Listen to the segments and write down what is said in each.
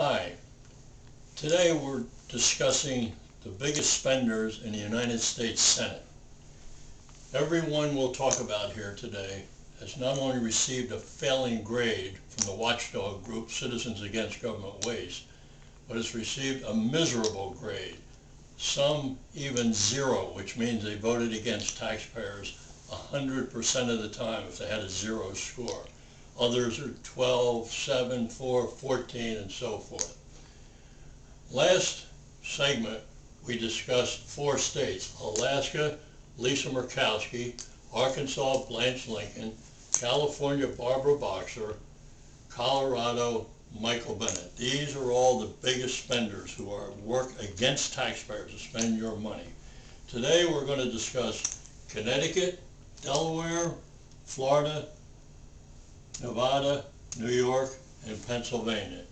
Hi, today we're discussing the biggest spenders in the United States Senate. Everyone we'll talk about here today has not only received a failing grade from the watchdog group Citizens Against Government Waste, but has received a miserable grade, some even zero, which means they voted against taxpayers 100% of the time if they had a zero score. Others are 12, 7, 4, 14, and so forth. Last segment, we discussed 4 states: Alaska, Lisa Murkowski; Arkansas, Blanche Lincoln; California, Barbara Boxer; Colorado, Michael Bennet. These are all the biggest spenders who work against taxpayers to spend your money. Today we're going to discuss Connecticut, Delaware, Florida, Nevada, New York, and Pennsylvania.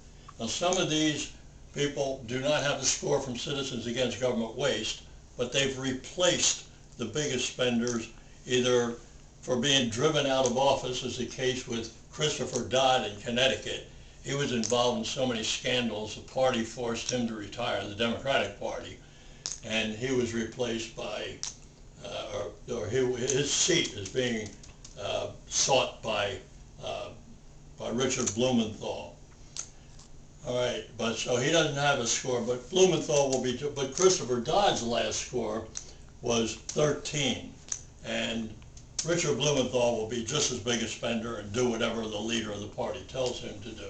Now, some of these people do not have a score from Citizens Against Government Waste, but they've replaced the biggest spenders either for being driven out of office, as the case with Christopher Dodd in Connecticut. He was involved in so many scandals, the party forced him to retire, the Democratic Party, and he was replaced by, his seat is being sought by Richard Blumenthal. All right, but so he doesn't have a score, but Blumenthal will be, but Christopher Dodd's last score was 13, and Richard Blumenthal will be just as big a spender and do whatever the leader of the party tells him to do.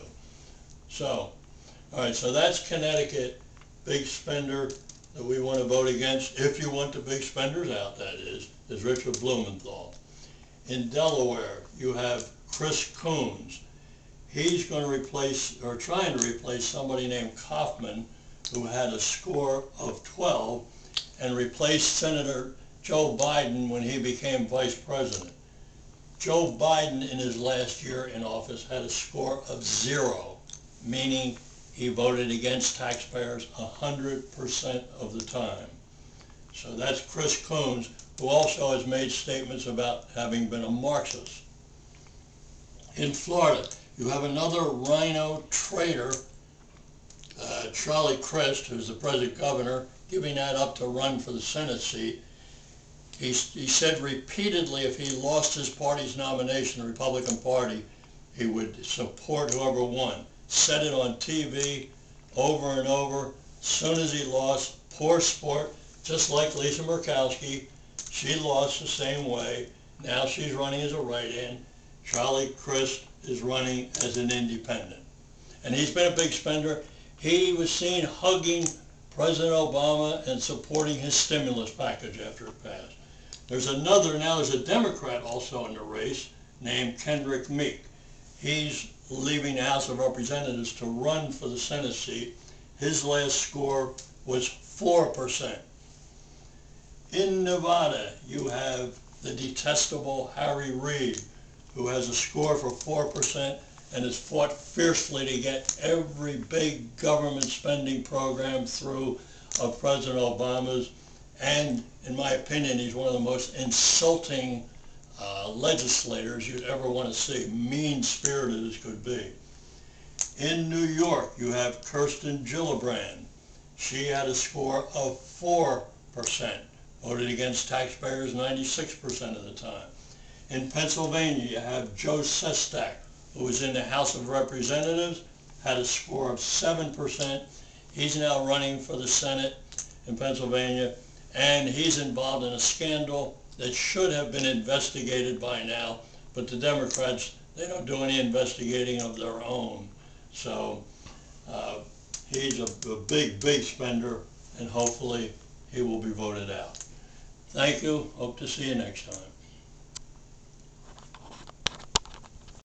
So, all right, so that's Connecticut, big spender that we want to vote against, if you want the big spenders out, that is Richard Blumenthal. In Delaware, you have Chris Coons. He's going to replace, or trying to replace, somebody named Kaufman, who had a score of 12, and replaced Senator Joe Biden when he became vice president. Joe Biden in his last year in office had a score of 0, meaning he voted against taxpayers 100% of the time. So that's Chris Coons, who also has made statements about having been a Marxist. In Florida, you have another rhino traitor, Charlie Crist, who's the present governor, giving that up to run for the Senate seat. He said repeatedly if he lost his party's nomination, the Republican Party, he would support whoever won. Said it on TV over and over. As soon as he lost, poor sport, just like Lisa Murkowski. She lost the same way. Now she's running as a write-in. Charlie Crist is running as an independent. And he's been a big spender. He was seen hugging President Obama and supporting his stimulus package after it passed. There's a Democrat also in the race named Kendrick Meek. He's leaving the House of Representatives to run for the Senate seat. His last score was 4%. In Nevada, you have the detestable Harry Reid, who has a score for 4% and has fought fiercely to get every big government spending program through of President Obama's. And in my opinion, he's one of the most insulting legislators you'd ever want to see, mean-spirited as could be. In New York, you have Kirsten Gillibrand. She had a score of 4%, voted against taxpayers 96% of the time. In Pennsylvania, you have Joe Sestak, who was in the House of Representatives, had a score of 7%. He's now running for the Senate in Pennsylvania, and he's involved in a scandal that should have been investigated by now, but the Democrats, they don't do any investigating of their own. So he's a big, big spender, and hopefully he will be voted out. Thank you. Hope to see you next time.